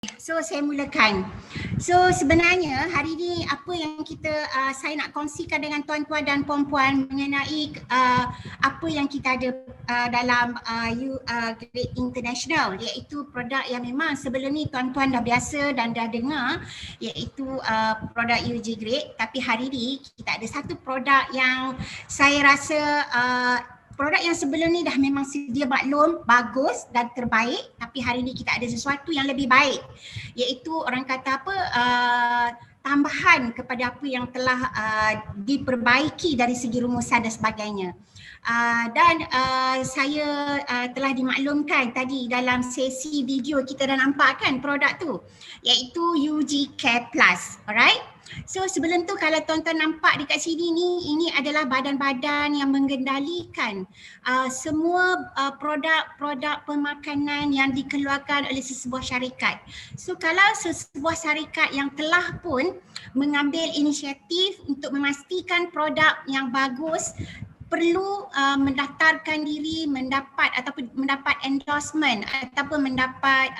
So saya mulakan. So sebenarnya hari ini apa yang saya nak kongsikan dengan tuan-tuan dan puan-puan mengenai apa yang kita ada dalam Grade International, iaitu produk yang memang sebelum ni tuan-tuan dah biasa dan dah dengar, iaitu produk UG Grade. Tapi hari ini kita ada satu produk yang saya rasa produk yang sebelum ni dah memang sedia maklum, bagus dan terbaik, tapi hari ni kita ada sesuatu yang lebih baik, iaitu orang kata apa, tambahan kepada apa yang telah diperbaiki dari segi rumusan dan sebagainya. Saya telah dimaklumkan tadi dalam sesi video kita dah nampak kan produk tu, iaitu UG Care Plus. Alright. So sebelum tu kalau tuan-tuan nampak dekat sini ni, ini adalah badan-badan yang mengendalikan semua produk-produk pemakanan yang dikeluarkan oleh sesebuah syarikat. So kalau sesebuah syarikat yang telah pun mengambil inisiatif untuk memastikan produk yang bagus, perlu mendaftarkan diri, mendapat endorsement ataupun mendapat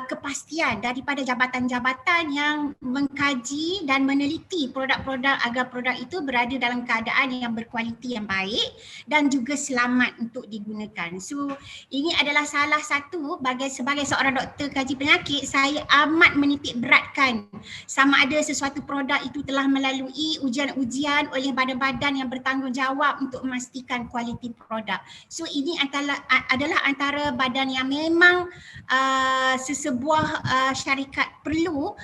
kepastian daripada jabatan-jabatan yang mengkaji dan meneliti produk-produk agar produk itu berada dalam keadaan yang berkualiti yang baik dan juga selamat untuk digunakan. So ini adalah salah satu sebagai seorang doktor kaji penyakit, saya amat menitik beratkan sama ada sesuatu produk itu telah melalui ujian-ujian oleh badan-badan yang bertanggungjawab untuk memastikan kualiti produk. So ini adalah antara badan yang memang sesebuah syarikat perlu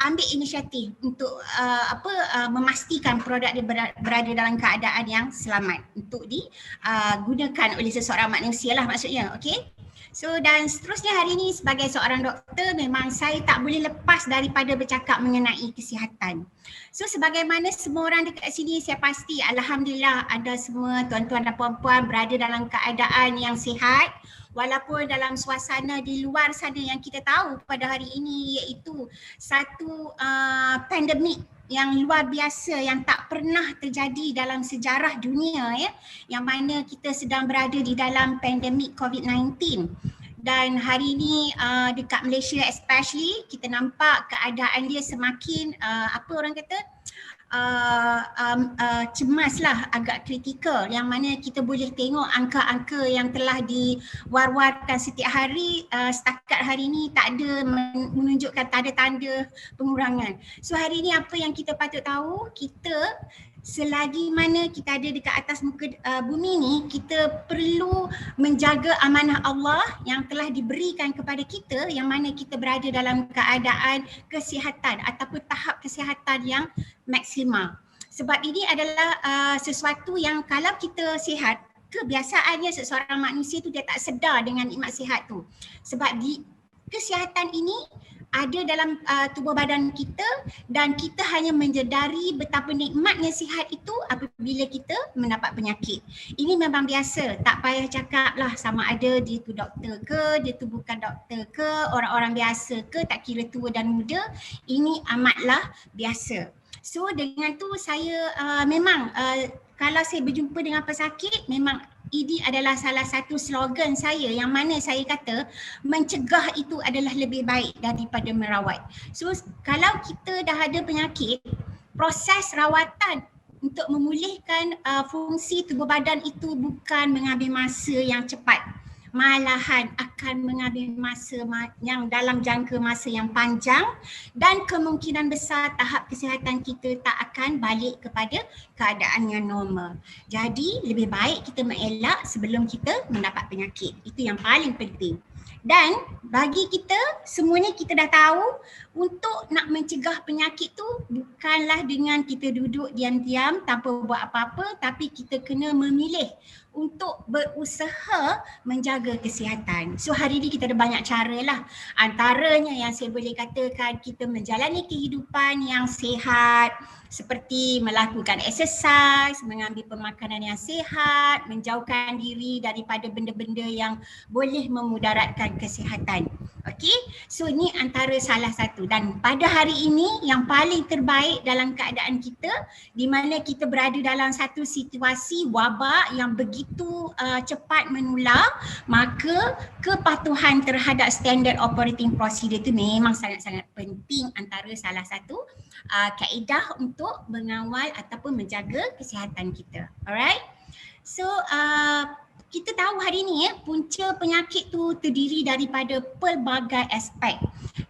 ambil inisiatif untuk memastikan produk dia berada dalam keadaan yang selamat untuk digunakan oleh seseorang manusia lah maksudnya, okey. So dan seterusnya hari ini sebagai seorang doktor memang saya tak boleh lepas daripada bercakap mengenai kesihatan. So sebagaimana semua orang dekat sini saya pasti alhamdulillah anda semua tuan-tuan dan puan-puan berada dalam keadaan yang sihat. Walaupun dalam suasana di luar sana yang kita tahu pada hari ini iaitu satu pandemik yang luar biasa yang tak pernah terjadi dalam sejarah dunia yang mana kita sedang berada di dalam pandemik COVID-19. Dan hari ini dekat Malaysia especially kita nampak keadaan dia semakin cemas lah, agak kritikal, yang mana kita boleh tengok angka-angka yang telah diwar-warkan setiap hari setakat hari ini tak ada menunjukkan tanda-tanda pengurangan. So hari ini apa yang kita patut tahu, kita selagi mana kita ada dekat atas muka bumi ni, kita perlu menjaga amanah Allah yang telah diberikan kepada kita, yang mana kita berada dalam keadaan kesihatan ataupun tahap kesihatan yang maksimal. Sebab ini adalah sesuatu yang kalau kita sihat, kebiasaannya seseorang manusia tu dia tak sedar dengan nikmat sihat tu. Sebab kesihatan ini ada dalam tubuh badan kita dan kita hanya menyedari betapa nikmatnya sihat itu apabila kita mendapat penyakit. Ini memang biasa, tak payah cakap lah sama ada dia tu doktor ke, dia tu bukan doktor ke, orang-orang biasa ke, tak kira tua dan muda, ini amatlah biasa. So dengan tu saya kalau saya berjumpa dengan pesakit, memang ini adalah salah satu slogan saya yang mana saya kata mencegah itu adalah lebih baik daripada merawat. So kalau kita dah ada penyakit, proses rawatan untuk memulihkan fungsi tubuh badan itu bukan mengambil masa yang cepat. Malahan akan mengambil masa yang dalam jangka masa yang panjang dan kemungkinan besar tahap kesihatan kita tak akan balik kepada keadaan yang normal. Jadi lebih baik kita mengelak sebelum kita mendapat penyakit. Itu yang paling penting. Dan bagi kita, semuanya kita dah tahu, untuk nak mencegah penyakit tu bukanlah dengan kita duduk diam-diam tanpa buat apa-apa, tapi kita kena memilih untuk berusaha menjaga kesihatan. So hari ni kita ada banyak cara lah. Antaranya yang saya boleh katakan, kita menjalani kehidupan yang sihat seperti melakukan exercise, mengambil pemakanan yang sihat, menjauhkan diri daripada benda-benda yang boleh memudaratkan kesihatan. Okey, so ini antara salah satu. Dan pada hari ini yang paling terbaik dalam keadaan kita, di mana kita berada dalam satu situasi wabak yang begitu begitu cepat menular, maka kepatuhan terhadap standard operating procedure itu memang sangat-sangat penting antara salah satu kaedah untuk mengawal ataupun menjaga kesihatan kita. Alright. So kita tahu hari ni punca penyakit tu terdiri daripada pelbagai aspek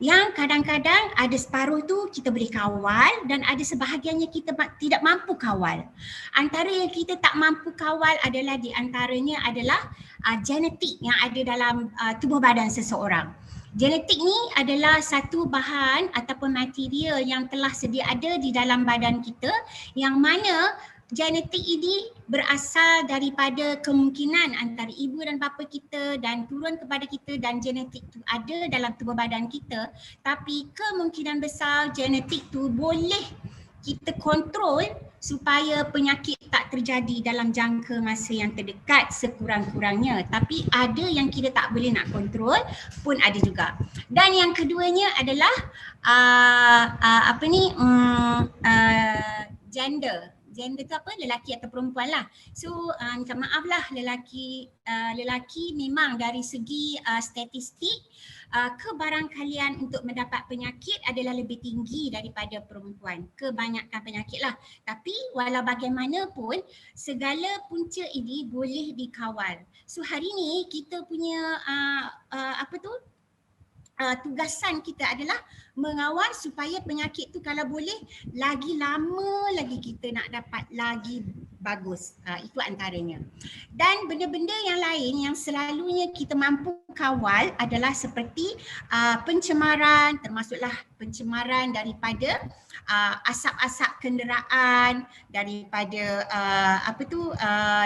yang kadang-kadang ada separuh tu kita boleh kawal dan ada sebahagiannya kita tidak mampu kawal. Antara yang kita tak mampu kawal adalah di antaranya adalah genetik yang ada dalam tubuh badan seseorang. Genetik ni adalah satu bahan ataupun material yang telah sedia ada di dalam badan kita yang mana genetik ini berasal daripada kemungkinan antara ibu dan bapa kita dan turun kepada kita dan genetik tu ada dalam tubuh badan kita, tapi kemungkinan besar genetik tu boleh kita kontrol supaya penyakit tak terjadi dalam jangka masa yang terdekat sekurang-kurangnya. Tapi ada yang kita tak boleh nak kontrol pun ada juga. Dan yang keduanya adalah gender. Gender tu apa? Lelaki atau perempuan lah. So minta maaf lah, lelaki memang dari segi statistik kebarangkalian untuk mendapat penyakit adalah lebih tinggi daripada perempuan. Kebanyakan penyakit lah. Tapi walau bagaimanapun segala punca ini boleh dikawal. So hari ni kita punya tugasan kita adalah mengawal supaya penyakit tu kalau boleh lagi lama lagi kita nak dapat lagi bagus. Itu antaranya. Dan benda-benda yang lain yang selalunya kita mampu kawal adalah seperti pencemaran, termasuklah pencemaran daripada asap-asap kenderaan, daripada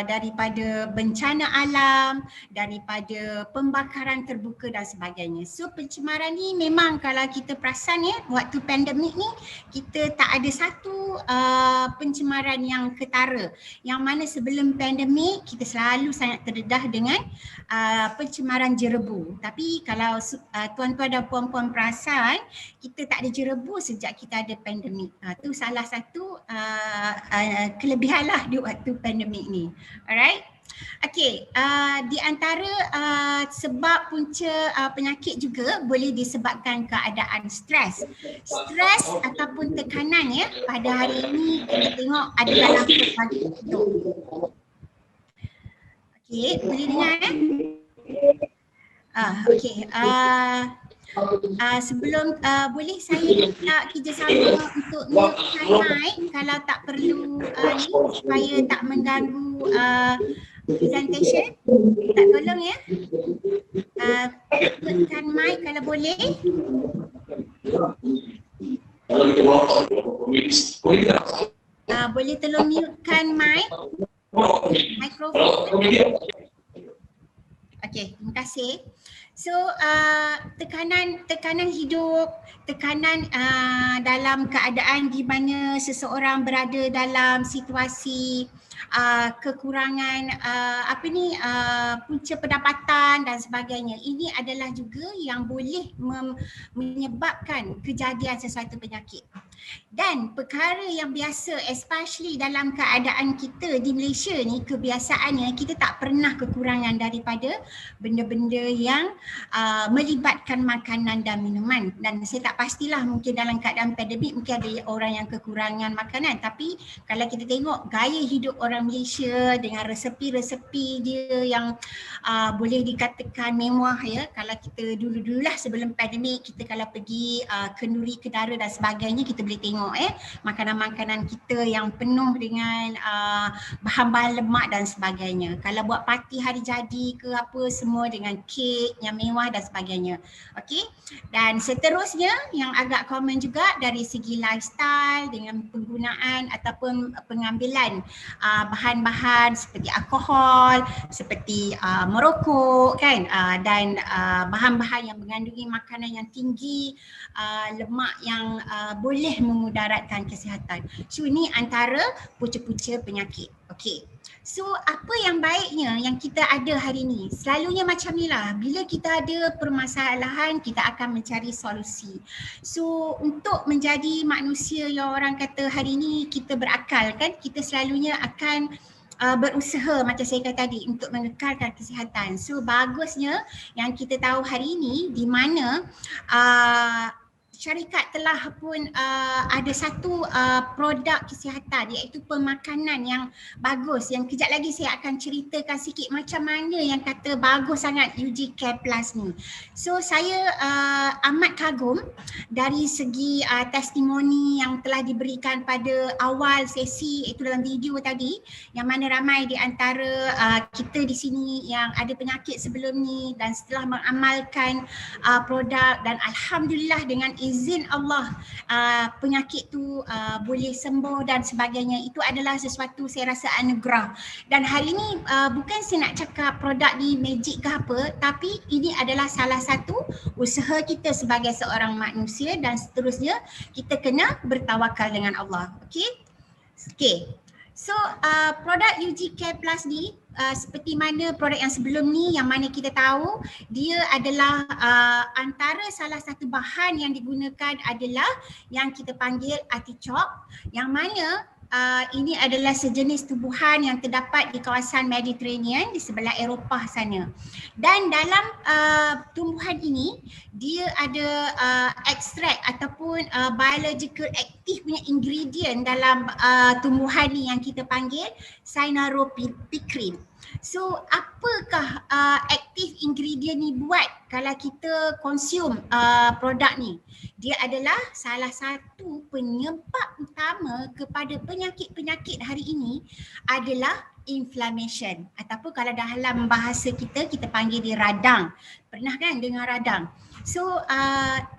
daripada bencana alam, daripada pembakaran terbuka dan sebagainya. So pencemaran ni memang kalau kita perasan waktu pandemik ni kita tak ada satu pencemaran yang ketara, yang mana sebelum pandemik kita selalu sangat terdedah dengan pencemaran jerebu. Tapi kalau tuan-tuan dan puan-puan perasan, kita tak ada jerebu sejak kita ada pandemik. Itu salah satu kelebihan lah di waktu pandemik ni. Alright. Okey, di antara sebab punca penyakit juga boleh disebabkan keadaan stres. Stres ataupun tekanan pada hari ini kita tengok ada dalam pelbagai bentuk. Okey, boleh dengar okey. Sebelum boleh saya minta kerjasama untuk mute mic kalau tak perlu ni supaya tak mengganggu presentation. Tak tolong tekan mic kalau boleh. Boleh tolong mutekan mic, mikrofon. Okey, terima kasih. So tekanan hidup, tekanan dalam keadaan di mana seseorang berada dalam situasi kekurangan punca pendapatan dan sebagainya. Ini adalah juga yang boleh menyebabkan kejadian sesuatu penyakit. Dan perkara yang biasa, especially dalam keadaan kita di Malaysia ni, kebiasaannya kita tak pernah kekurangan daripada benda-benda yang melibatkan makanan dan minuman. Dan saya tak pastilah, mungkin dalam keadaan pandemik mungkin ada orang yang kekurangan makanan, tapi kalau kita tengok gaya hidup orang Malaysia dengan resepi-resepi dia yang boleh dikatakan mewah kalau kita dulu-dululah sebelum pandemik, kita kalau pergi kenduri, kedara dan sebagainya, kita boleh tengok makanan-makanan kita yang penuh dengan bahan-bahan lemak dan sebagainya. Kalau buat parti hari jadi ke apa, semua dengan kek yang mewah dan sebagainya. Okey. Dan seterusnya yang agak common juga dari segi lifestyle dengan penggunaan ataupun pengambilan bahan-bahan seperti alkohol, seperti merokok kan, dan bahan-bahan yang mengandungi makanan yang tinggi lemak yang boleh memudaratkan kesihatan. So ini antara punca-punca penyakit. Okey. So apa yang baiknya yang kita ada hari ni? Selalunya macam ni lah, bila kita ada permasalahan kita akan mencari solusi. So untuk menjadi manusia yang orang kata hari ni kita berakal kan, kita selalunya akan berusaha macam saya kata tadi untuk mengekalkan kesihatan. So bagusnya yang kita tahu hari ini di mana syarikat telah pun ada satu produk kesihatan iaitu pemakanan yang bagus, yang kejap lagi saya akan ceritakan sikit macam mana yang kata bagus sangat UG Care Plus ni. So saya amat kagum dari segi testimoni yang telah diberikan pada awal sesi itu dalam video tadi, yang mana ramai di antara kita di sini yang ada penyakit sebelum ni dan setelah mengamalkan produk dan alhamdulillah dengan izin Allah penyakit tu boleh sembuh dan sebagainya. Itu adalah sesuatu saya rasa anugerah. Dan hari ni bukan saya nak cakap produk ni magic ke apa, tapi ini adalah salah satu usaha kita sebagai seorang manusia dan seterusnya kita kena bertawakal dengan Allah. Okey. So produk UG Care Plus ni seperti mana produk yang sebelum ni yang mana kita tahu dia adalah antara salah satu bahan yang digunakan adalah yang kita panggil artichoke, yang mana ini adalah sejenis tumbuhan yang terdapat di kawasan Mediterranean di sebelah Eropah sana. Dan dalam tumbuhan ini dia ada ekstrak ataupun biological active punya ingredient dalam tumbuhan ni yang kita panggil cyanopicrin. So apakah active ingredient ni buat kalau kita consume produk ni? Dia adalah salah satu penyebab utama kepada penyakit-penyakit hari ini adalah inflammation, ataupun kalau dalam bahasa kita panggil dia radang. Pernah kan dengar radang? So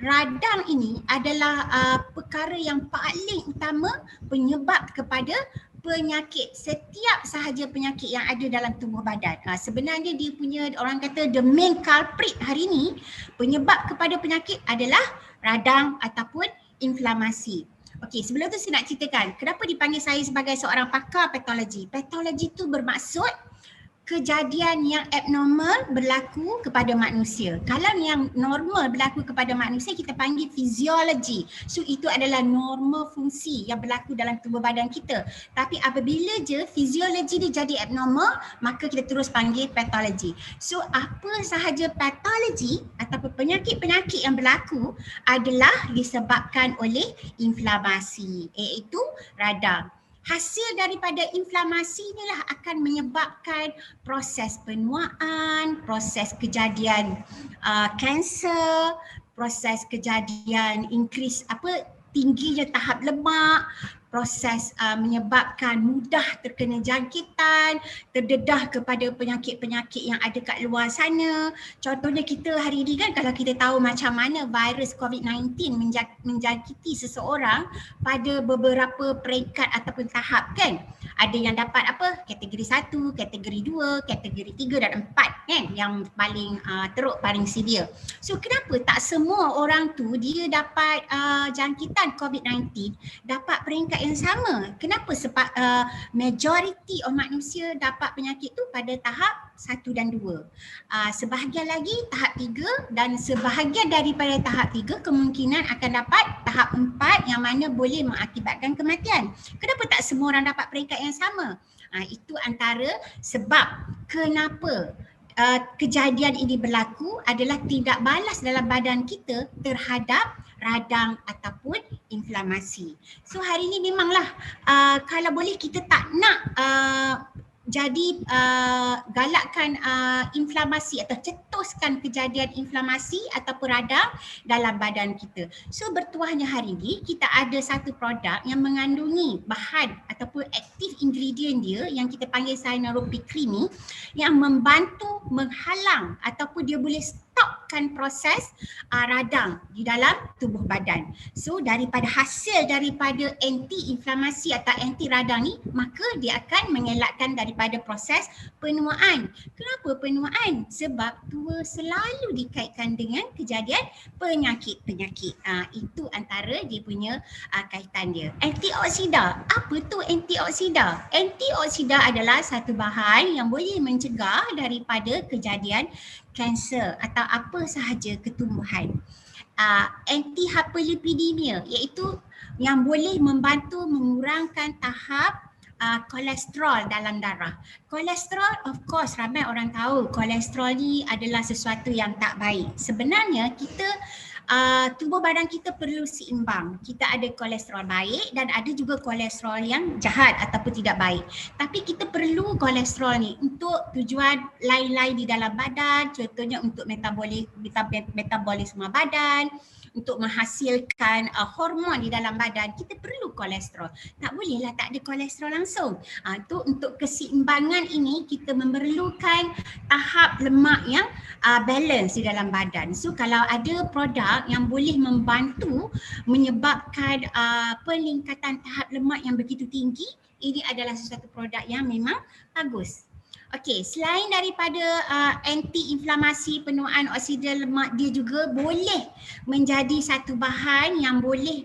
radang ini adalah perkara yang paling utama penyebab kepada penyakit, setiap sahaja penyakit yang ada dalam tubuh badan. Sebenarnya dia punya, orang kata the main culprit hari ni, penyebab kepada penyakit adalah radang ataupun inflamasi. Okey, sebelum tu saya nak ceritakan kenapa dipanggil saya sebagai seorang pakar patologi. Patologi tu bermaksud kejadian yang abnormal berlaku kepada manusia. Kalau yang normal berlaku kepada manusia kita panggil fisiologi. So itu adalah normal fungsi yang berlaku dalam tubuh badan kita. Tapi apabila je fisiologi dia jadi abnormal, maka kita terus panggil patologi. So apa sahaja patologi ataupun penyakit-penyakit yang berlaku adalah disebabkan oleh inflamasi, iaitu radang. Hasil daripada inflamasi inilah akan menyebabkan proses penuaan, proses kejadian kanser, proses kejadian tingginya tahap lemak, proses menyebabkan mudah terkena jangkitan, terdedah kepada penyakit-penyakit yang ada kat luar sana. Contohnya kita hari ini kan, kalau kita tahu macam mana virus COVID-19 menjangkiti seseorang pada beberapa peringkat ataupun tahap kan. Ada yang dapat kategori 1, kategori 2, kategori 3 dan 4 kan, yang paling teruk, paling severe. So kenapa tak semua orang tu dia dapat jangkitan COVID-19 dapat peringkat yang sama? Kenapa majority of manusia dapat penyakit tu pada tahap 1 dan 2? Sebahagian lagi tahap 3 dan sebahagian daripada tahap 3 kemungkinan akan dapat tahap 4 yang mana boleh mengakibatkan kematian. Kenapa tak semua orang dapat peringkat yang sama? Itu antara sebab kenapa kejadian ini berlaku adalah tindak balas dalam badan kita terhadap radang ataupun inflamasi. So hari ini memanglah kalau boleh kita tak nak jadi galakkan inflamasi atau cetuskan kejadian inflamasi ataupun radang dalam badan kita. So bertuahnya hari ini kita ada satu produk yang mengandungi bahan ataupun aktif ingredient dia yang kita panggil cyanopicrin ni, yang membantu menghalang ataupun dia boleh stopkan proses radang di dalam tubuh badan. So hasil daripada anti-inflamasi atau anti-radang ni, maka dia akan mengelakkan daripada proses penuaan. Kenapa penuaan? Sebab tua selalu dikaitkan dengan kejadian penyakit-penyakit. Itu antara dia punya kaitan dia. Antioksida. Apa tu antioksida? Antioksida adalah satu bahan yang boleh mencegah daripada kejadian kanser atau apa sahaja ketumbuhan. Anti-hyperlipidemia iaitu yang boleh membantu mengurangkan tahap kolesterol dalam darah. Kolesterol, of course, ramai orang tahu kolesterol ni adalah sesuatu yang tak baik. Sebenarnya kita tubuh badan kita perlu seimbang. Kita ada kolesterol baik dan ada juga kolesterol yang jahat ataupun tidak baik. Tapi kita perlu kolesterol ni untuk tujuan lain-lain di dalam badan, contohnya untuk metabolisme badan, untuk menghasilkan hormon di dalam badan, kita perlu kolesterol. Tak bolehlah tak ada kolesterol langsung. Tu untuk keseimbangan ini kita memerlukan tahap lemak yang balance di dalam badan. So kalau ada produk yang boleh membantu menyebabkan peningkatan tahap lemak yang begitu tinggi, ini adalah sesuatu produk yang memang bagus. Okey, selain daripada anti-inflamasi, penuaan oksida lemak, dia juga boleh menjadi satu bahan yang boleh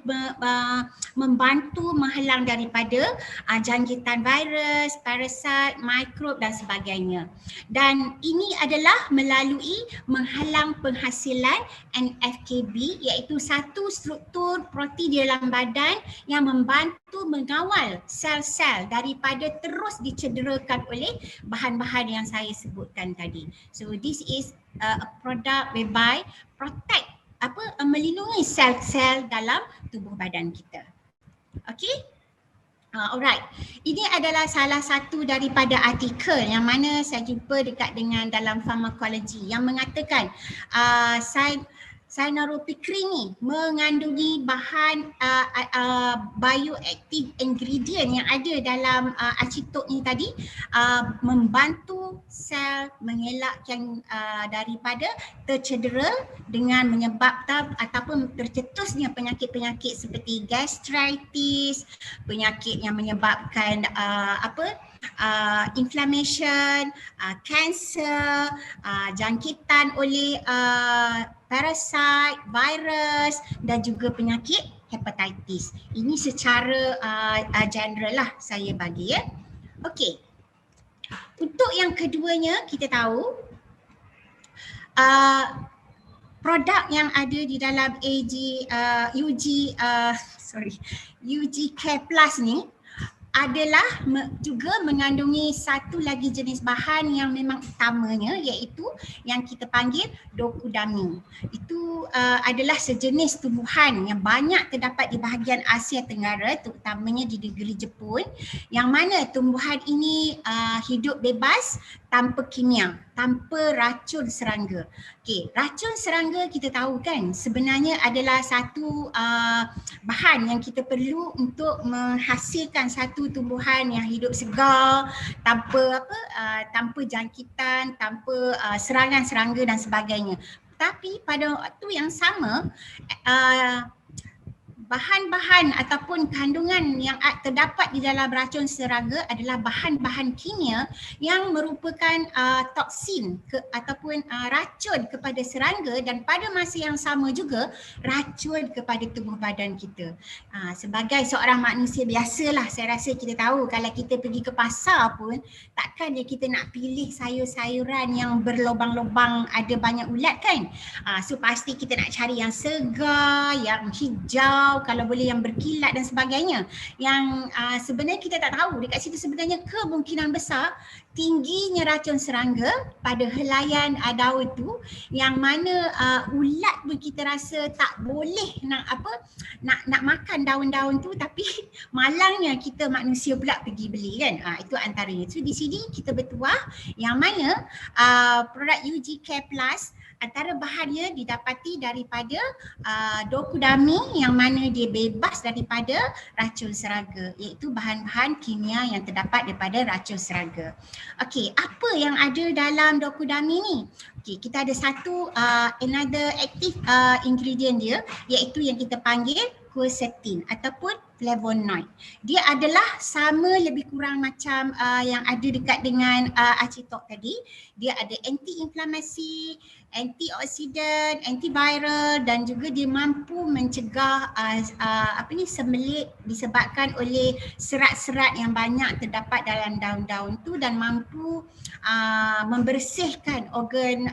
membantu menghalang daripada jangkitan virus, parasit, mikrob dan sebagainya. Dan ini adalah melalui menghalang penghasilan NFKB, iaitu satu struktur protein di dalam badan yang membantu mengawal sel-sel daripada terus dicederakan oleh bahan-bahan yang saya sebutkan tadi. So this is a product whereby protect melindungi sel-sel dalam tubuh badan kita. Okay? Alright, ini adalah salah satu daripada artikel yang mana saya jumpa dekat dengan dalam pharmacology yang mengatakan Cyanoropicrin ni mengandungi bahan bioactive ingredient yang ada dalam acetok ni tadi, membantu sel mengelakkan daripada tercedera dengan menyebabkan ataupun tercetusnya penyakit-penyakit seperti gastritis, penyakit yang menyebabkan inflammation, kanser, jangkitan oleh parasit, virus dan juga penyakit hepatitis. Ini secara general lah saya bagi ya. Okey. Untuk yang keduanya kita tahu produk yang ada di dalam UG Care Plus ni adalah juga mengandungi satu lagi jenis bahan yang memang utamanya, iaitu yang kita panggil dokudamine. Itu adalah sejenis tumbuhan yang banyak terdapat di bahagian Asia Tenggara, terutamanya di negeri Jepun, yang mana tumbuhan ini hidup bebas tanpa kimia, tanpa racun serangga. Okey, racun serangga kita tahu kan sebenarnya adalah satu bahan yang kita perlu untuk menghasilkan satu tumbuhan yang hidup segar, tanpa jangkitan, tanpa serangan serangga dan sebagainya. Tapi pada waktu yang sama bahan-bahan ataupun kandungan yang terdapat di dalam racun serangga adalah bahan-bahan kimia yang merupakan toksin ataupun racun kepada serangga dan pada masa yang sama juga racun kepada tubuh badan kita. Sebagai seorang manusia biasalah, saya rasa kita tahu kalau kita pergi ke pasar pun takkan ya kita nak pilih sayur-sayuran yang berlubang-lubang ada banyak ulat kan. So pasti kita nak cari yang segar, yang hijau, kalau boleh yang berkilat dan sebagainya, yang sebenarnya kita tak tahu dekat situ sebenarnya kemungkinan besar tingginya racun serangga pada helaian daun tu, yang mana ulat pun kita rasa tak boleh nak makan daun-daun tu, tapi malangnya kita manusia pula pergi beli kan. Itu antaranya. So di sini kita bertuah yang mana produk UG Care Plus antara bahannya didapati daripada dokudamine yang mana dia bebas daripada racun serangga, iaitu bahan-bahan kimia yang terdapat daripada racun serangga. Okey, apa yang ada dalam dokudamine ni? Okey, kita ada satu another active ingredient dia, iaitu yang kita panggil quercetin ataupun flavonoid. Dia adalah sama lebih kurang macam yang ada dekat dengan acetok tadi. Dia ada anti-inflamasi, antioksidan, antiviral dan juga dia mampu mencegah sembelit disebabkan oleh serat-serat yang banyak terdapat dalam daun-daun tu, dan mampu membersihkan organ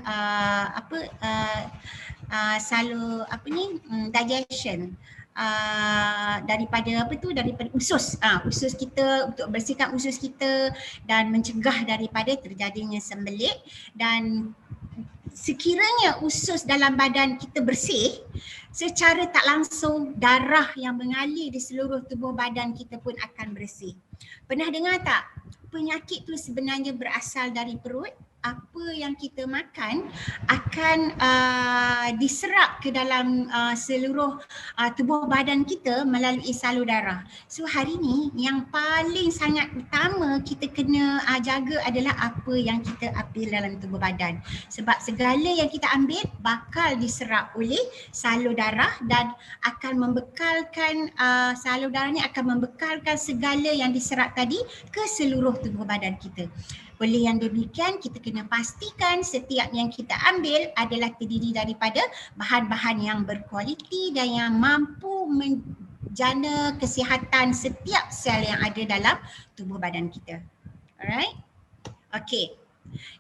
digestion. daripada daripada usus, usus kita, untuk bersihkan usus kita dan mencegah daripada terjadinya sembelit. Dan sekiranya usus dalam badan kita bersih, secara tak langsung darah yang mengalir di seluruh tubuh badan kita pun akan bersih. Pernah dengar tak? Penyakit tu sebenarnya berasal dari perut. Apa yang kita makan akan diserap ke dalam seluruh tubuh badan kita melalui salur darah. So hari ni yang paling sangat utama kita kena jaga adalah apa yang kita ambil dalam tubuh badan. Sebab segala yang kita ambil bakal diserap oleh salur darah dan akan membekalkan, salur darah ni akan membekalkan segala yang diserap tadi ke seluruh tubuh badan kita. Oleh yang demikian, kita kena pastikan setiap yang kita ambil adalah terdiri daripada bahan-bahan yang berkualiti dan yang mampu menjana kesihatan setiap sel yang ada dalam tubuh badan kita. Alright? Okay.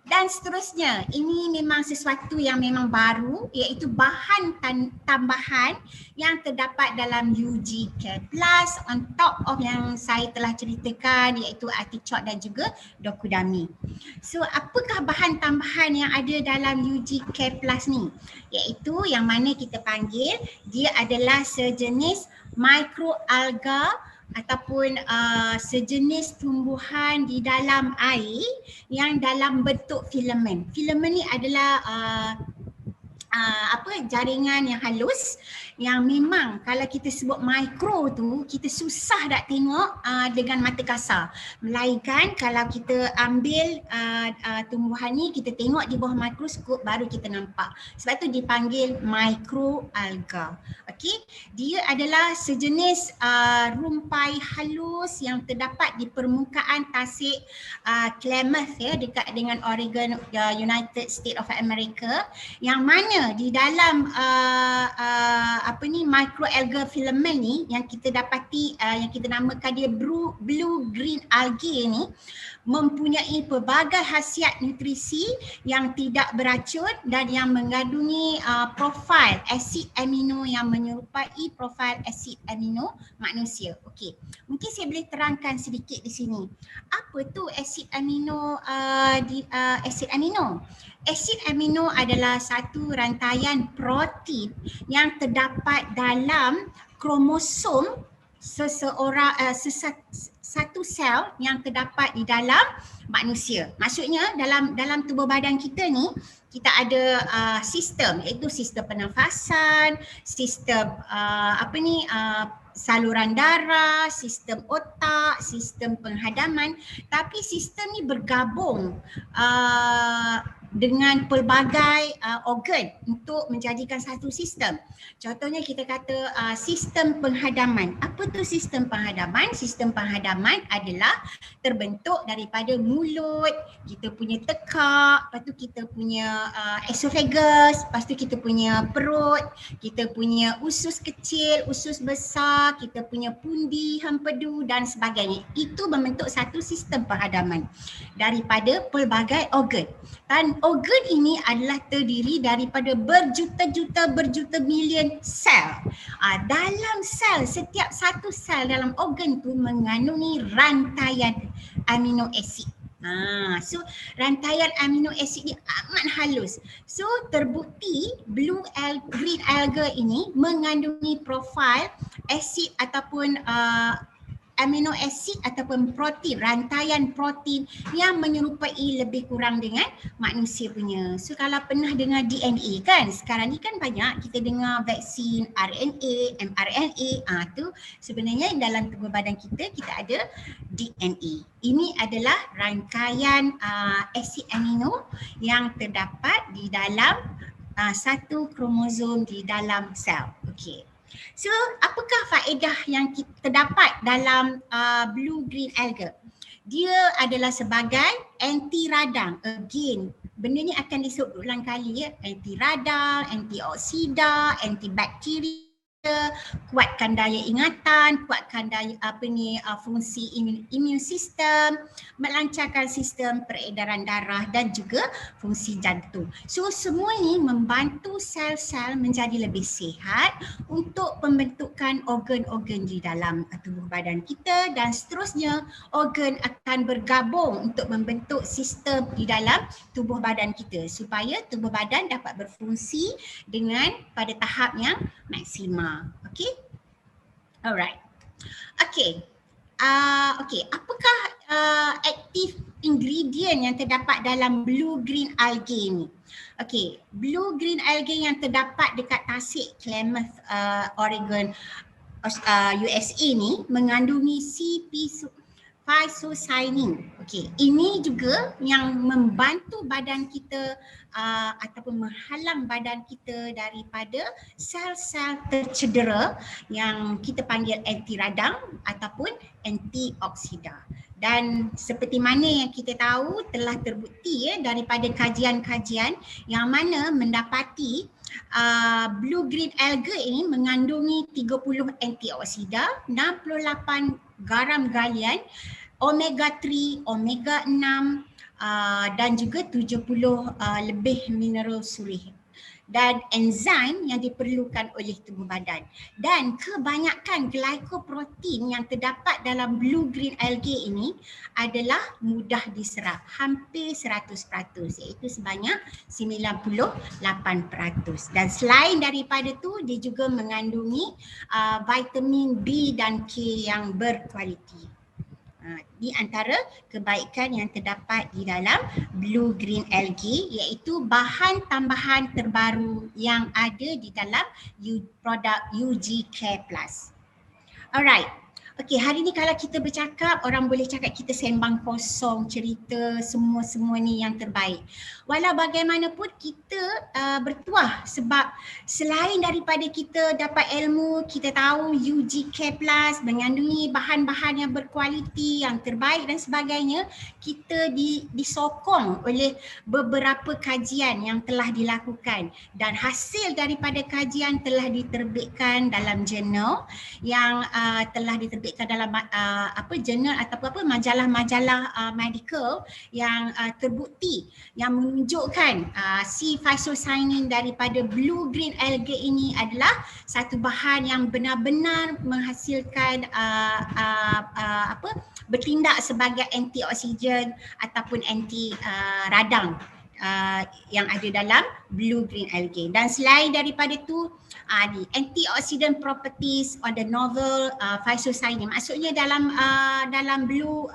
Dan seterusnya, ini memang sesuatu yang memang baru, iaitu bahan tambahan yang terdapat dalam UG Care Plus on top of yang saya telah ceritakan, iaitu artichoke dan juga dokudami. So apakah bahan tambahan yang ada dalam UG Care Plus ni? Iaitu yang mana kita panggil dia adalah sejenis microalga ataupun sejenis tumbuhan di dalam air yang dalam bentuk filamen. Filamen ni adalah jaringan yang halus yang memang kalau kita sebut mikro tu kita susah nak tengok dengan mata kasar. Melainkan kalau kita ambil tumbuhan ni, kita tengok di bawah mikroskop baru kita nampak. Sebab tu dipanggil microalga. Okey, dia adalah sejenis rumpai halus yang terdapat di permukaan tasik Klamath dekat dengan Oregon, United States of America, yang mana di dalam microalga filament ni yang kita dapati, yang kita namakan dia blue green algae ni, mempunyai pelbagai khasiat nutrisi yang tidak beracun dan yang mengandungi profil asid amino yang menyerupai profil asid amino manusia. Okey, mungkin saya boleh terangkan sedikit di sini. Apa tu asid amino? Asid amino. Asid amino adalah satu rantaian protein yang terdapat dalam kromosom seseorang, satu sel yang terdapat di dalam manusia. Maksudnya dalam tubuh badan kita ni kita ada sistem, iaitu sistem pernafasan, sistem saluran darah, sistem otak, sistem penghadaman, tapi sistem ni bergabung dengan pelbagai organ untuk menjadikan satu sistem. Contohnya kita kata sistem penghadaman. Apa tu sistem penghadaman? Sistem penghadaman adalah terbentuk daripada mulut, kita punya tekak, lepas tu kita punya esophagus, lepas tu kita punya perut, kita punya usus kecil, usus besar, kita punya pundi, hempedu dan sebagainya. Itu membentuk satu sistem penghadaman daripada pelbagai organ. Dan organ ini adalah terdiri daripada berjuta milion sel. Dalam sel, setiap satu sel dalam organ tu mengandungi rantaian amino asid. So rantaian amino asid ni amat halus. So terbukti green alga ini mengandungi profil asid ataupun amino asid ataupun protein, rantaian protein yang menyerupai lebih kurang dengan manusia punya. So kalau pernah dengar DNA kan, sekarang ni kan banyak kita dengar vaksin RNA, mRNA, tu sebenarnya dalam tubuh badan kita ada DNA. Ini adalah rangkaian asid amino yang terdapat di dalam satu kromosom di dalam sel. Okey. So, apakah faedah yang kita dapat dalam blue green alga? Dia adalah sebagai anti radang. Again, benda ni akan disebut ulang kali ya. Anti radang, antioksida, antibakteria, kuatkan daya ingatan, kuatkan daya fungsi imun sistem, melancarkan sistem peredaran darah dan juga fungsi jantung. So semua ini membantu sel-sel menjadi lebih sihat untuk pembentukan organ-organ di dalam tubuh badan kita, dan seterusnya organ akan bergabung untuk membentuk sistem di dalam tubuh badan kita supaya tubuh badan dapat berfungsi dengan pada tahap yang maksima. Okay? Alright. Okay. Apakah aktif ingredient yang terdapat dalam blue green algae ni? Okay, blue green algae yang terdapat dekat tasik Klamath, Oregon, USA ni mengandungi phycocyanin. Okey, ini juga yang membantu badan kita ataupun menghalang badan kita daripada sel-sel tercedera yang kita panggil anti radang ataupun antioksida. Dan seperti mana yang kita tahu telah terbukti daripada kajian-kajian yang mana mendapati blue green algae ini mengandungi 30 antioksida, 68 garam galian, omega 3, omega 6 dan juga 70 lebih mineral surih dan enzim yang diperlukan oleh tubuh badan. Dan kebanyakan glycoprotein yang terdapat dalam blue green algae ini adalah mudah diserap, hampir 100%, iaitu sebanyak 98%. Dan selain daripada itu, dia juga mengandungi vitamin B dan K yang berkualiti. Di antara kebaikan yang terdapat di dalam blue green algae iaitu bahan tambahan terbaru yang ada di dalam produk UG Care Plus. Alright. Okey, hari ni kalau kita bercakap, orang boleh cakap kita sembang kosong, cerita semua ni yang terbaik. Walau bagaimanapun kita bertuah sebab selain daripada kita dapat ilmu, kita tahu UG Care Plus mengandungi bahan-bahan yang berkualiti, yang terbaik dan sebagainya, kita disokong oleh beberapa kajian yang telah dilakukan dan hasil daripada kajian telah diterbitkan dalam jurnal yang telah diterbitkan dalam jurnal ataupun majalah-majalah medical yang terbukti yang menunjukkan si phycocyanin daripada blue green algae ini adalah satu bahan yang benar-benar menghasilkan bertindak sebagai antioksidan ataupun anti radang yang ada dalam blue green algae. Dan selain daripada itu, antioxidant properties of the novel phycocyanin, maksudnya dalam blue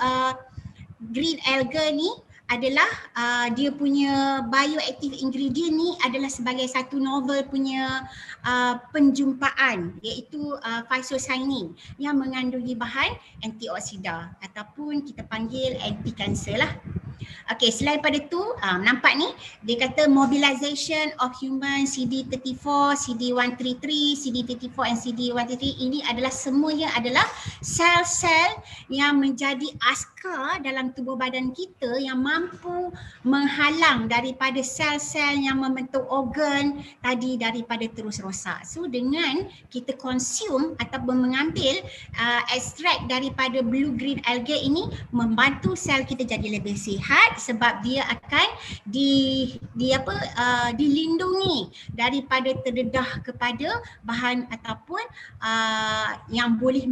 green algae ni adalah dia punya bioactive ingredient ni adalah sebagai satu novel punya penjumpaan, iaitu phycocyanin yang mengandungi bahan antioksida ataupun kita panggil anti-cancer lah. Okey, selain pada tu nampak ni dia kata mobilization of human CD34, CD133, CD34 and CD133 ini adalah semuanya adalah sel-sel yang menjadi askar dalam tubuh badan kita yang mampu menghalang daripada sel-sel yang membentuk organ tadi daripada terus rosak. So dengan kita consume ataupun mengambil ekstrak daripada blue green algae ini membantu sel kita jadi lebih sihat sebab dia akan dilindungi daripada terdedah kepada bahan ataupun yang boleh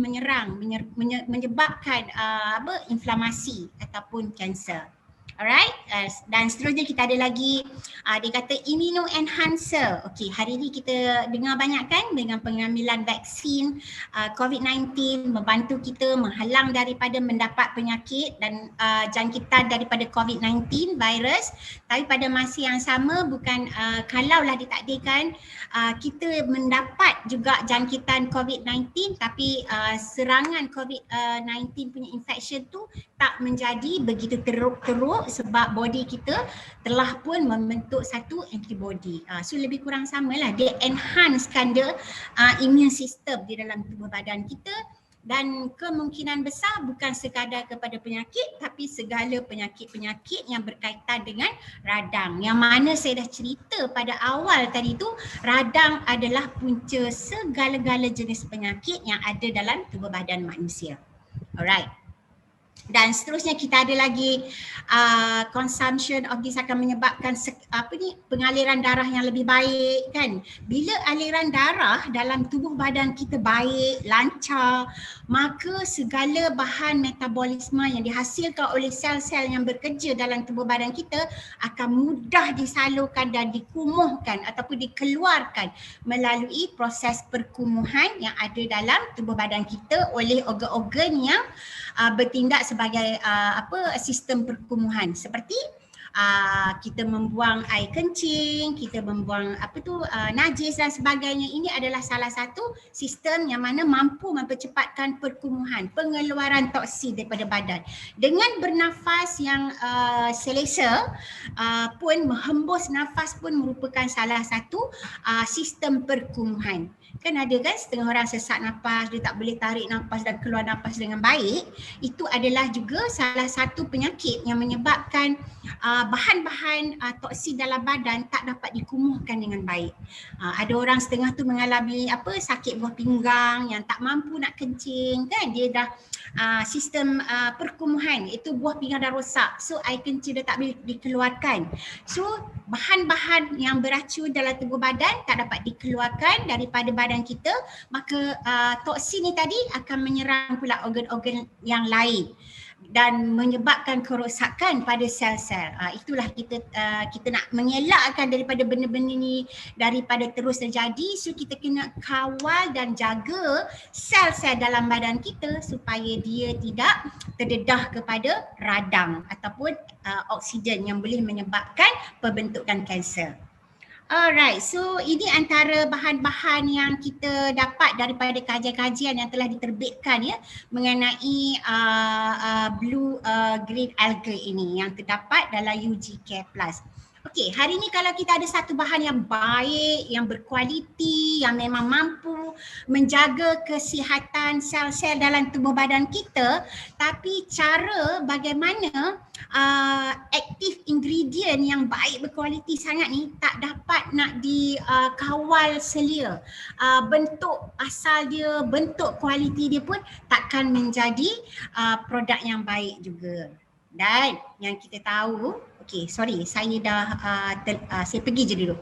menyebabkan inflamasi ataupun kanser. Alright, dan seterusnya kita ada lagi dia kata immunoenhancer. Okey, hari ini kita dengar banyak kan dengan pengambilan vaksin COVID-19 membantu kita menghalang daripada mendapat penyakit dan jangkitan daripada COVID-19 virus. Tapi pada masa yang sama bukan kalaulah ditakdirkan kita mendapat juga jangkitan COVID-19 tapi serangan COVID-19 punya infection tu tak menjadi begitu teruk sebab body kita telah pun membentuk satu antibody. So lebih kurang samalah, dia enhancekan immune system di dalam tubuh badan kita dan kemungkinan besar bukan sekadar kepada penyakit tapi segala penyakit-penyakit yang berkaitan dengan radang. Yang mana saya dah cerita pada awal tadi tu, radang adalah punca segala-gala jenis penyakit yang ada dalam tubuh badan manusia. Alright. Dan seterusnya kita ada lagi consumption of this akan menyebabkan pengaliran darah yang lebih baik kan. Bila aliran darah dalam tubuh badan kita baik, lancar, maka segala bahan metabolisme yang dihasilkan oleh sel-sel yang bekerja dalam tubuh badan kita akan mudah disalurkan dan dikumuhkan ataupun dikeluarkan melalui proses perkumuhan yang ada dalam tubuh badan kita oleh organ-organ yang bertindak sebagai sistem perkumuhan, seperti kita membuang air kencing, kita membuang najis dan sebagainya. Ini adalah salah satu sistem yang mana mampu mempercepatkan perkumuhan, pengeluaran toksin daripada badan. Dengan bernafas yang selesa pun, menghembus nafas pun merupakan salah satu sistem perkumuhan. Kan ada kan setengah orang sesak nafas, dia tak boleh tarik nafas dan keluar nafas dengan baik. Itu adalah juga salah satu penyakit yang menyebabkan bahan-bahan toksin dalam badan tak dapat dikumuhkan dengan baik. Ada orang setengah tu mengalami sakit buah pinggang yang tak mampu nak kencing kan, dia dah sistem perkumuhan, itu buah pinggang dah rosak, so air kencing dia tak boleh dikeluarkan. So bahan-bahan yang beracun dalam tubuh badan tak dapat dikeluarkan daripada badan kita, maka toksin ni tadi akan menyerang pula organ-organ yang lain dan menyebabkan kerosakan pada sel-sel. Itulah kita nak mengelakkan daripada benda-benda ni daripada terus terjadi. So kita kena kawal dan jaga sel-sel dalam badan kita supaya dia tidak terdedah kepada radang ataupun oksigen yang boleh menyebabkan pembentukan kanser. Alright, so ini antara bahan-bahan yang kita dapat daripada kajian-kajian yang telah diterbitkan ya mengenai blue green algae ini yang terdapat dalam UG Care Plus. Okey, hari ni kalau kita ada satu bahan yang baik, yang berkualiti, yang memang mampu menjaga kesihatan sel-sel dalam tubuh badan kita, tapi cara bagaimana aktif ingredient yang baik berkualiti sangat ni tak dapat nak dikawal selia. Bentuk asal dia, bentuk kualiti dia pun takkan menjadi produk yang baik juga. Dan yang kita tahu, saya saya pergi je dulu.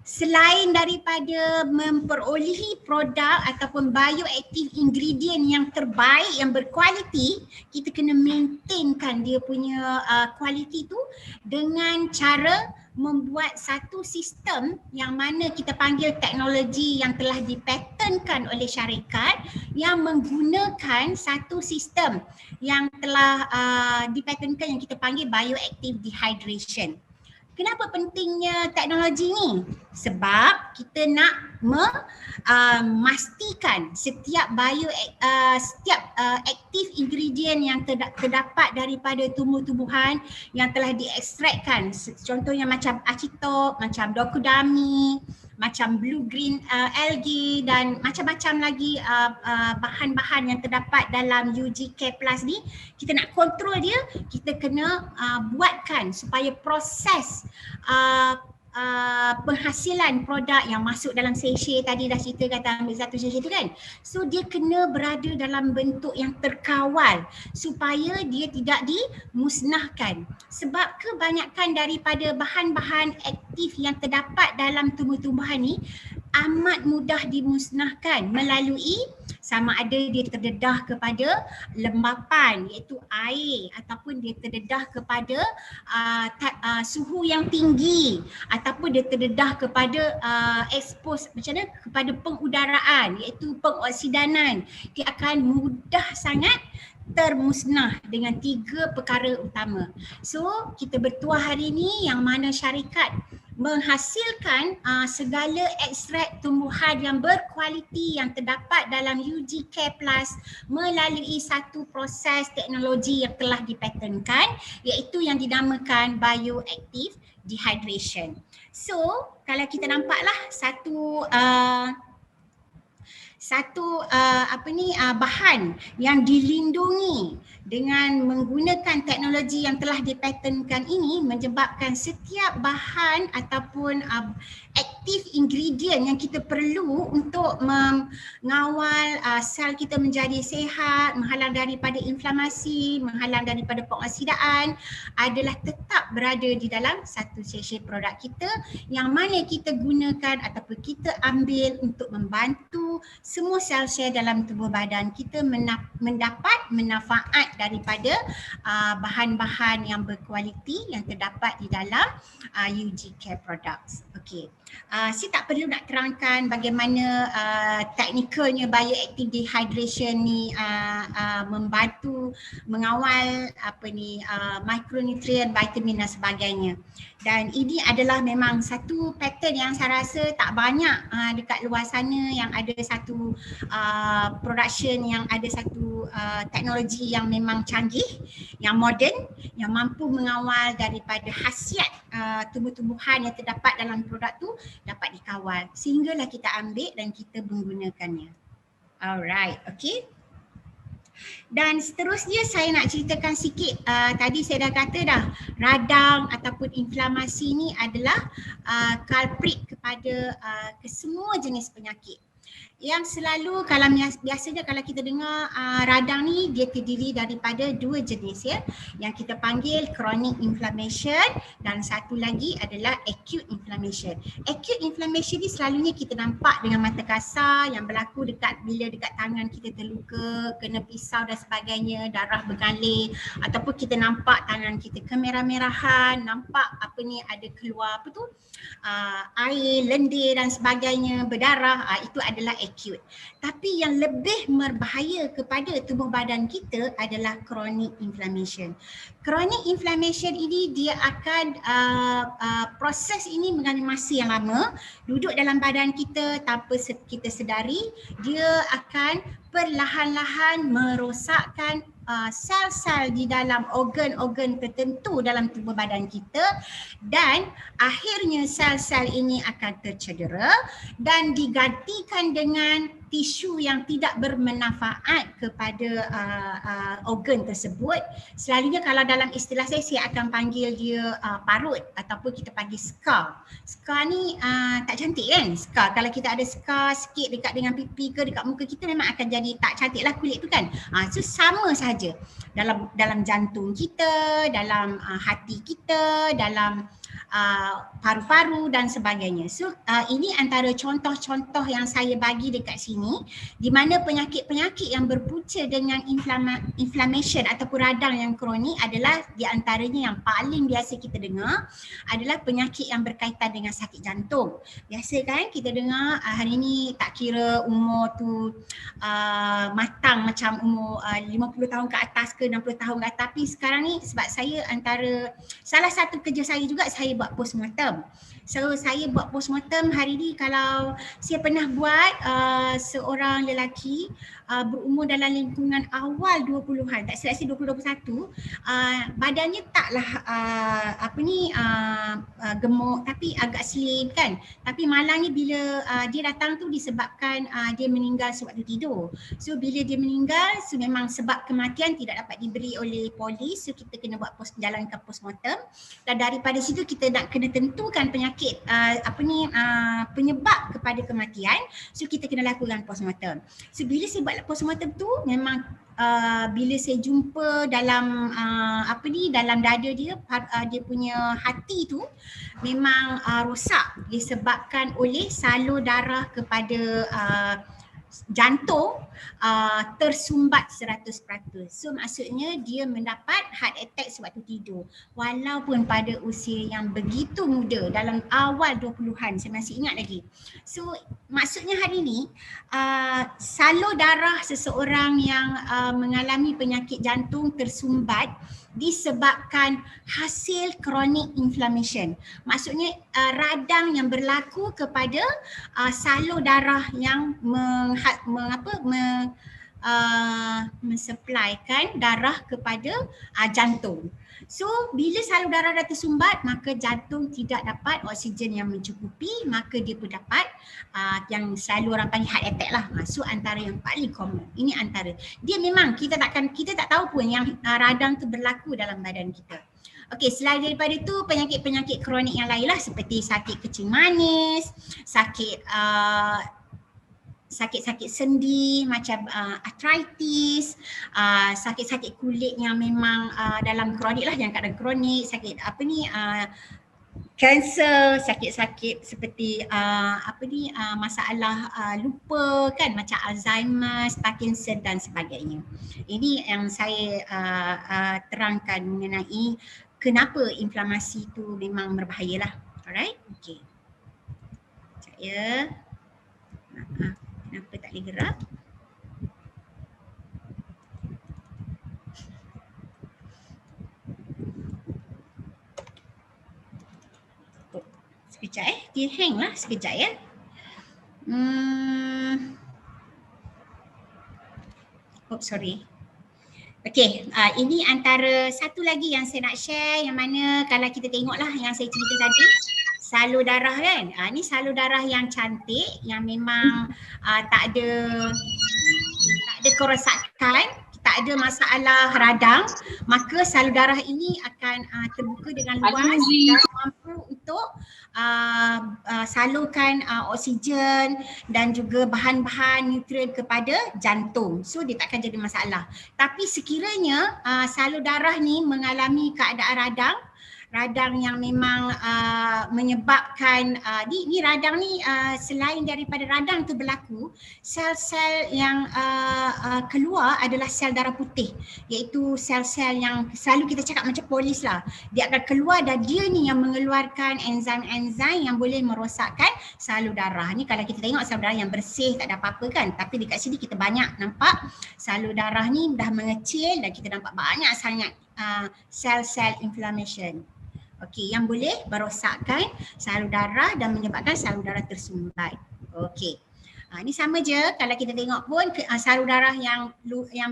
Selain daripada memperolehi produk ataupun bioactive ingredient yang terbaik, yang berkualiti, kita kena maintainkan dia punya kualiti tu dengan cara membuat satu sistem yang mana kita panggil teknologi yang telah dipatentkan oleh syarikat yang menggunakan satu sistem yang telah dipatentkan yang kita panggil bioactive dehydration. Kenapa pentingnya teknologi ni? Sebab kita nak memastikan setiap aktif ingredient yang terdapat daripada tumbuh-tumbuhan yang telah diekstrakkan. Contohnya macam acetok, macam dokudami, macam blue green algae dan macam-macam lagi bahan-bahan yang terdapat dalam UG Care Plus ni, kita nak kontrol dia, kita kena buatkan supaya proses penghasilan produk yang masuk dalam sachet tadi dah cerita kata ambil satu sachet tu kan. So dia kena berada dalam bentuk yang terkawal supaya dia tidak dimusnahkan. Sebab kebanyakan daripada bahan-bahan aktif yang terdapat dalam tumbuh-tumbuhan ni amat mudah dimusnahkan melalui sama ada dia terdedah kepada lembapan iaitu air ataupun dia terdedah kepada suhu yang tinggi ataupun dia terdedah kepada expose macam mana kepada pengudaraan iaitu pengoksidanan. Dia akan mudah sangat termusnah dengan 3 perkara utama. So kita bertuah hari ini yang mana syarikat menghasilkan segala ekstrak tumbuhan yang berkualiti yang terdapat dalam UG Care Plus melalui satu proses teknologi yang telah dipatentkan iaitu yang dinamakan bioactive dehydration. So kalau kita nampaklah satu bahan yang dilindungi dengan menggunakan teknologi yang telah dipatenkan ini menyebabkan setiap bahan ataupun aktif ingredient yang kita perlu untuk mengawal sel kita menjadi sihat, menghalang daripada inflamasi, menghalang daripada pengoksidaan adalah tetap berada di dalam satu sachet produk kita yang mana kita gunakan ataupun kita ambil untuk membantu semua sel-sel dalam tubuh badan kita mendapat manfaat daripada bahan-bahan yang berkualiti yang terdapat di dalam UG Care Products. Okey. Saya tak perlu nak terangkan bagaimana teknikalnya bioactive dehydration ni membantu mengawal mikronutrien, vitamin dan sebagainya. Dan ini adalah memang satu pattern yang saya rasa tak banyak dekat luar sana yang ada satu production yang ada satu teknologi yang memang canggih, yang moden, yang mampu mengawal daripada khasiat tumbuh-tumbuhan yang terdapat dalam produk tu dapat dikawal sehinggalah kita ambil dan kita menggunakannya. Alright, okay. Dan seterusnya saya nak ceritakan sikit, tadi saya dah kata dah, radang ataupun inflamasi ni adalah culprit kepada kesemua jenis penyakit. Yang selalu kalau biasanya kalau kita dengar radang ni dia terdiri daripada dua jenis ya, yang kita panggil chronic inflammation dan satu lagi adalah acute inflammation. Acute inflammation ni selalunya kita nampak dengan mata kasar yang berlaku bila dekat tangan kita terluka, kena pisau dan sebagainya, darah bergalir, ataupun kita nampak tangan kita kemerah-merahan, nampak ada keluar air, lendir dan sebagainya, berdarah, itu adalah acute. Tapi yang lebih berbahaya kepada tubuh badan kita adalah chronic inflammation. Chronic inflammation ini dia akan proses ini mengambil masa yang lama, duduk dalam badan kita tanpa kita sedari, dia akan perlahan-lahan merosakkan sel-sel di dalam organ-organ tertentu dalam tubuh badan kita dan akhirnya sel-sel ini akan tercedera dan digantikan dengan tisu yang tidak bermanfaat kepada organ tersebut. Selalunya kalau dalam istilah saya akan panggil dia parut ataupun kita panggil scar. Scar ni tak cantik kan? Scar, kalau kita ada scar sikit dekat dengan pipi ke dekat muka kita memang akan jadi tak cantik lah kulit tu kan. So sama saja dalam jantung kita, dalam hati kita, dalam paru-paru dan sebagainya. So ini antara contoh-contoh yang saya bagi dekat sini di mana penyakit-penyakit yang berpunca dengan inflammation ataupun radang yang kronik adalah di antaranya yang paling biasa kita dengar adalah penyakit yang berkaitan dengan sakit jantung. Biasa kan kita dengar hari ni tak kira umur tu matang macam umur 50 tahun ke atas ke 60 tahun ke atas, tapi sekarang ni sebab saya salah satu kerja saya juga saya buat postmortem. So saya buat postmortem hari ni, kalau saya pernah buat seorang lelaki berumur dalam lingkungan awal 20-an, tak silap saya 20-21, badannya taklah gemuk tapi agak slim kan. Tapi malangnya bila dia datang tu disebabkan dia meninggal sewaktu tidur. So bila dia meninggal, so memang sebab kematian tidak dapat diberi oleh polis, so kita kena buat jalankan postmortem dan daripada situ kita nak kena tentukan penyakit penyebab kepada kematian, so kita kena lakukan postmortem. So bila saya buat postmortem tu memang bila saya jumpa dalam dalam dada dia, dia punya hati tu memang rosak disebabkan oleh salur darah kepada jantung tersumbat 100%. So maksudnya dia mendapat heart attack sewaktu tidur walaupun pada usia yang begitu muda, dalam awal 20-an, saya masih ingat lagi. So maksudnya hari ni salur darah seseorang yang mengalami penyakit jantung tersumbat disebabkan hasil chronic inflammation. Maksudnya radang yang berlaku kepada salur darah yang mensupplykan darah kepada jantung. So bila salur darah dah tersumbat, maka jantung tidak dapat oksigen yang mencukupi, maka dia pun dapat yang selalu orang panggil heart attack lah. So antara yang paling common. Ini antara. Dia memang kita tak tahu pun yang radang tu berlaku dalam badan kita. Okey, selain daripada itu penyakit-penyakit kronik yang lain lah seperti sakit kencing manis, sakit-sakit sendi macam arthritis, sakit-sakit kulit yang memang dalam kronik lah, yang keadaan kronik, sakit kanser, sakit-sakit seperti masalah lupa kan, macam Alzheimer, Parkinson dan sebagainya. Ini yang saya terangkan mengenai kenapa inflamasi itu memang berbahaya lah. Alright, okay. Saya kenapa tak boleh gerak? Sekejap dia hang lah sekejap ya. Sorry. Okey, ini antara satu lagi yang saya nak share, yang mana kalau kita tengoklah yang saya cerita tadi, salur darah kan. Ni salur darah yang cantik, yang memang tak ada kerosakan, tak ada masalah radang, maka salur darah ini akan terbuka dengan luas dan mampu untuk salurkan oksigen dan juga bahan-bahan nutrien kepada jantung. So dia takkan jadi masalah. Tapi sekiranya salur darah ni mengalami keadaan radang yang memang menyebabkan ni radang ni selain daripada radang tu berlaku, sel-sel yang keluar adalah sel darah putih, iaitu sel-sel yang selalu kita cakap macam polis lah. Dia akan keluar dan dia ni yang mengeluarkan enzim-enzim yang boleh merosakkan salur darah. Ni kalau kita tengok salur darah yang bersih tak ada apa-apa kan, tapi dekat sini kita banyak nampak salur darah ni dah mengecil dan kita nampak banyak sangat sel-sel inflammation. Okey, yang boleh merosakkan salur darah dan menyebabkan salur darah tersumbat. Okey. Ini sama je kalau kita tengok pun salur darah yang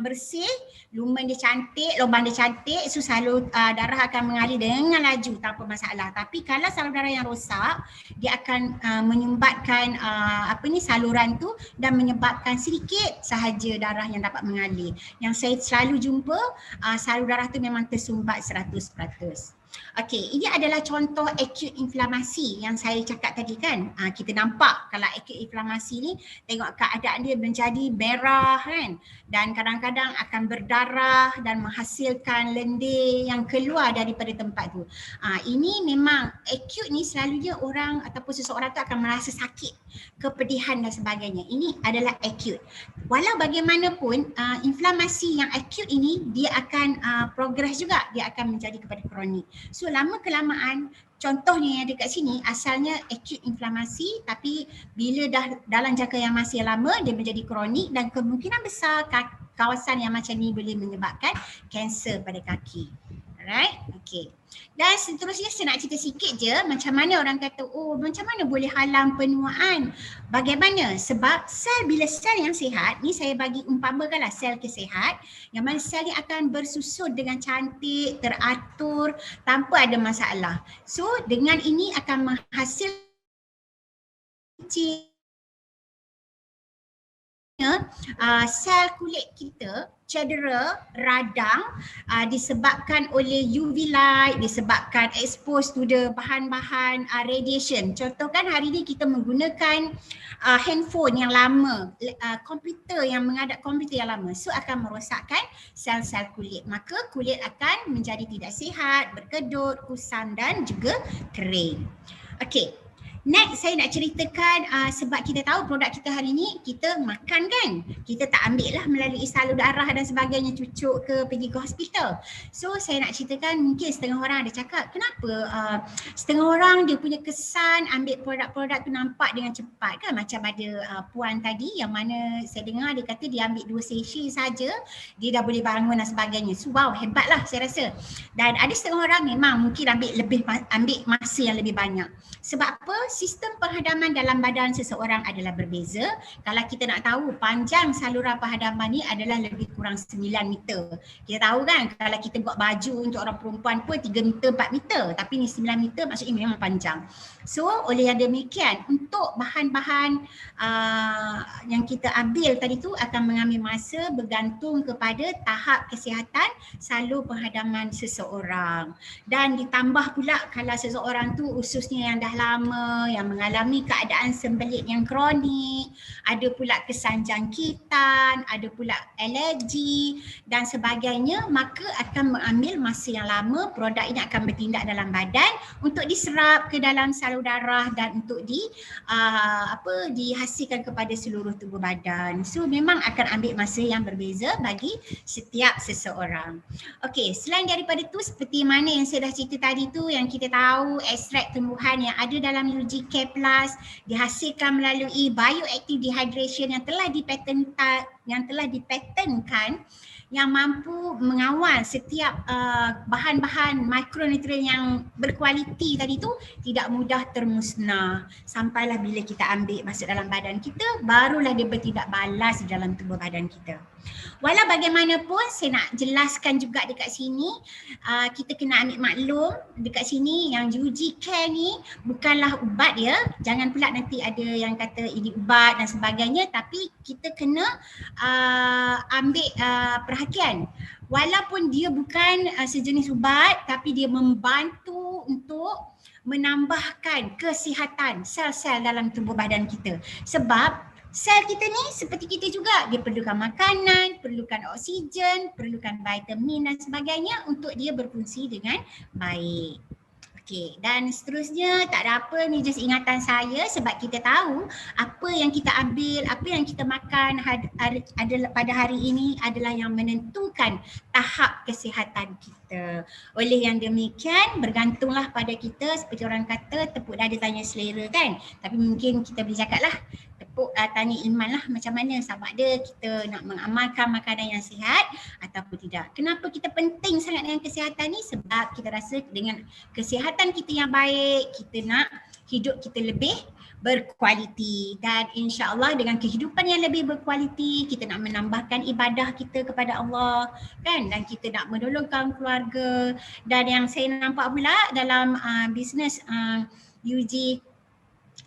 bersih, lumen dia cantik, lubang dia cantik, so salur darah akan mengalir dengan laju tanpa masalah. Tapi kalau salur darah yang rosak, dia akan menyumbatkan saluran tu dan menyebabkan sedikit sahaja darah yang dapat mengalir. Yang saya selalu jumpa salur darah tu memang tersumbat 100%. Okey, ini adalah contoh acute inflamasi yang saya cakap tadi kan. Kita nampak kalau acute inflamasi ni, tengok keadaan dia menjadi merah kan, dan kadang-kadang akan berdarah dan menghasilkan lendir yang keluar daripada tempat tu. Ini memang acute ni selalunya orang ataupun seseorang tu akan merasa sakit, kepedihan dan sebagainya. Ini adalah acute. Walau bagaimanapun inflamasi yang acute ini dia akan progress juga, dia akan menjadi kepada kronik. So lama kelamaan, contohnya yang dekat sini asalnya acute inflamasi, tapi bila dah dalam jangka yang masih lama dia menjadi kronik dan kemungkinan besar kawasan yang macam ni boleh menyebabkan kanser pada kaki. Alright, okay. Dan seterusnya saya nak cerita sikit je macam mana orang kata, oh macam mana boleh halang penuaan. Bagaimana? Sebab bila sel yang sihat, ni saya bagi umpamakanlah sel kesihatan, yang mana sel ni akan bersusun dengan cantik, teratur, tanpa ada masalah. So dengan ini akan menghasilkan sel kulit kita cedera, radang disebabkan oleh UV light, disebabkan expose to the bahan-bahan radiation. Contoh kan hari ni kita menggunakan handphone yang lama, komputer yang menghadap komputer yang lama, so akan merosakkan sel-sel kulit. Maka kulit akan menjadi tidak sihat, berkedut, kusam dan juga kering. Okey. Next saya nak ceritakan sebab kita tahu produk kita hari ni kita makan kan. Kita tak ambil lah melalui salur darah dan sebagainya, cucuk ke pergi ke hospital. So saya nak ceritakan, mungkin setengah orang ada cakap kenapa setengah orang dia punya kesan ambil produk-produk tu nampak dengan cepat kan. Macam ada puan tadi yang mana saya dengar dia kata dia ambil 2 sesi saja dia dah boleh bangun dan sebagainya. So wow, hebat lah saya rasa. Dan ada setengah orang memang mungkin ambil masa yang lebih banyak. Sebab apa? sistem penghadaman dalam badan seseorang adalah berbeza. Kalau kita nak tahu panjang saluran penghadaman ni adalah lebih kurang 9 meter. Kita tahu kan kalau kita buat baju untuk orang perempuan pun 3 meter, 4 meter. Tapi ni 9 meter maksudnya memang panjang. So oleh yang demikian untuk bahan-bahan yang kita ambil tadi tu akan mengambil masa bergantung kepada tahap kesihatan salur penghadaman seseorang. Dan ditambah pula kalau seseorang tu ususnya yang dah lama, yang mengalami keadaan sembelit yang kronik, ada pula kesan jangkitan, ada pula alergi dan sebagainya, maka akan mengambil masa yang lama produk ini akan bertindak dalam badan untuk diserap ke dalam salur darah dan untuk dihasilkan kepada seluruh tubuh badan. So memang akan ambil masa yang berbeza bagi setiap seseorang. Okey, selain daripada tu seperti mana yang saya dah cerita tadi tu, yang kita tahu ekstrak tumbuhan yang ada dalam UG Care Plus dihasilkan melalui bioactive dehydration yang telah dipatentkan yang mampu mengawal setiap bahan-bahan mikronutrien yang berkualiti tadi tu tidak mudah termusnah sampailah bila kita ambil masuk dalam badan kita, barulah dia bertindak balas di dalam tubuh badan kita. Walau bagaimanapun saya nak jelaskan juga dekat sini, kita kena ambil maklum dekat sini yang UG Care ni bukanlah ubat ya. Jangan pula nanti ada yang kata ini ubat dan sebagainya, tapi kita kena ambil perhatian. Walaupun dia bukan sejenis ubat, tapi dia membantu untuk menambahkan kesihatan sel-sel dalam tubuh badan kita. Sebab sel kita ni seperti kita juga, dia perlukan makanan, perlukan oksigen, perlukan vitamin dan sebagainya untuk dia berfungsi dengan baik. Okey, dan seterusnya tak ada apa, ni just ingatan saya sebab kita tahu apa yang kita ambil, apa yang kita makan pada hari ini adalah yang menentukan tahap kesihatan kita. Oleh yang demikian bergantunglah pada kita, seperti orang kata tepuk dada tanya selera kan. Tapi mungkin kita boleh cakap lah tepuk tanya iman lah, macam mana sama ada kita nak mengamalkan makanan yang sihat ataupun tidak. Kenapa kita penting sangat dengan kesihatan ni? Sebab kita rasa dengan kesihatan kita yang baik, kita nak hidup kita lebih berkualiti, dan insya-Allah dengan kehidupan yang lebih berkualiti kita nak menambahkan ibadah kita kepada Allah kan, dan kita nak menolongkan keluarga. Dan yang saya nampak pula dalam bisnes UG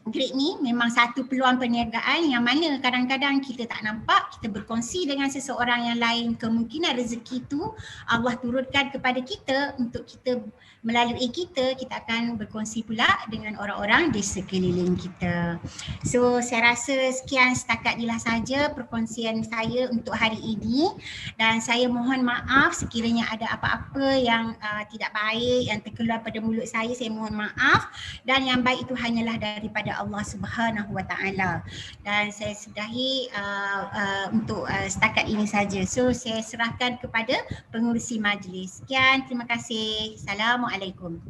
Grade ni memang satu peluang perniagaan yang mana kadang-kadang kita tak nampak, kita berkongsi dengan seseorang yang lain, kemungkinan rezeki tu Allah turunkan kepada kita untuk kita, melalui kita akan berkongsi pula dengan orang-orang di sekeliling kita. So saya rasa sekian setakat inilah saja perkongsian saya untuk hari ini, dan saya mohon maaf sekiranya ada apa-apa yang tidak baik yang terkeluar pada mulut saya mohon maaf, dan yang baik itu hanyalah daripada Allah Subhanahu Wa Taala. Dan saya sudahi untuk setakat ini saja. So saya serahkan kepada pengurusi majlis. Sekian, terima kasih. Assalamualaikum.